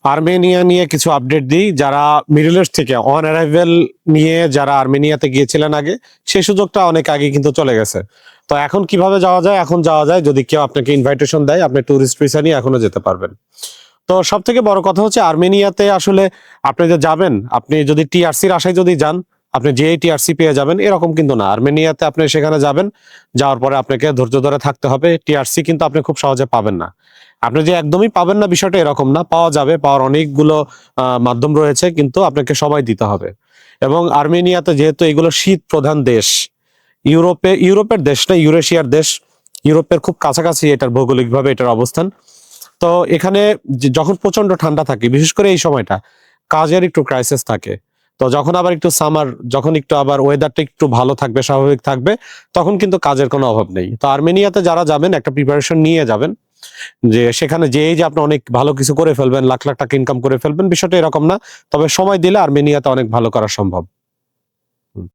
Armenia নিয়ে কিছু update দিই। যারা মিডল ইস্ট থেকে অন অ্যারাইভেল নিয়ে যারা আর্মেনিয়াতে গিয়েছিলেন আগে, সেই সুযোগটা অনেক আগে কিন্তু চলে গেছে। তো এখন কিভাবে যাওয়া যায়? এখন যাওয়া যায় যদি কেউ আপনাকে ইনভাইটেশন দেয়, আপনি ট্যুরিস্ট ভিসা নিয়ে এখনো যেতে পারবেন। তো সবথেকে বড় কথা হচ্ছে আর্মেনিয়াতে আসলে আপনি যে যাবেন, আপনি যদি টিআরসির আশায় যদি যান, আপনি যেই টিআরসি পেয়ে যাবেন এরকম কিন্তু না। আর্মেনিয়াতে আপনি সেখানে যাবেন, যাওয়ার পরে আপনাকে ধৈর্য ধরে থাকতে হবে। টিআরসি কিন্তু আপনি খুব সহজে পাবেন না। আপনি যে একদমই পাবেন না বিষয়টা এরকম না, পাওয়া যাবে। পাওয়ার অনেকগুলো মাধ্যম রয়েছে, কিন্তু আপনাকে সময় দিতে হবে। এবং আর্মেনিয়াতে যেহেতু এগুলো শীত প্রধান দেশ, ইউরোপের দেশ না, ইউরেশিয়ার দেশ, ইউরোপের খুব কাছাকাছি এটার ভৌগোলিকভাবে এটার অবস্থান। তো এখানে যখন প্রচন্ড ঠান্ডা থাকে, বিশেষ করে এই সময়টা কাজের একটু ক্রাইসিস থাকে। তো যখন আবার একটু সামার, যখন একটু আবার ওয়েদারটা একটু ভালো থাকবে, স্বাভাবিক থাকবে, তখন কিন্তু কাজের কোনো অভাব নেই। তো আর্মেনিয়াতে যারা যাবেন একটা প্রিপারেশন নিয়ে যাবেন, যে সেখানে যেই যে আপনি অনেক ভালো কিছু করে ফেলবেন, লাখ লাখ টাকা ইনকাম করে ফেলবেন, বিষয়টা এরকম না। তবে সময় দিলে আর্মেনিয়াতে অনেক ভালো করা সম্ভব। হুম।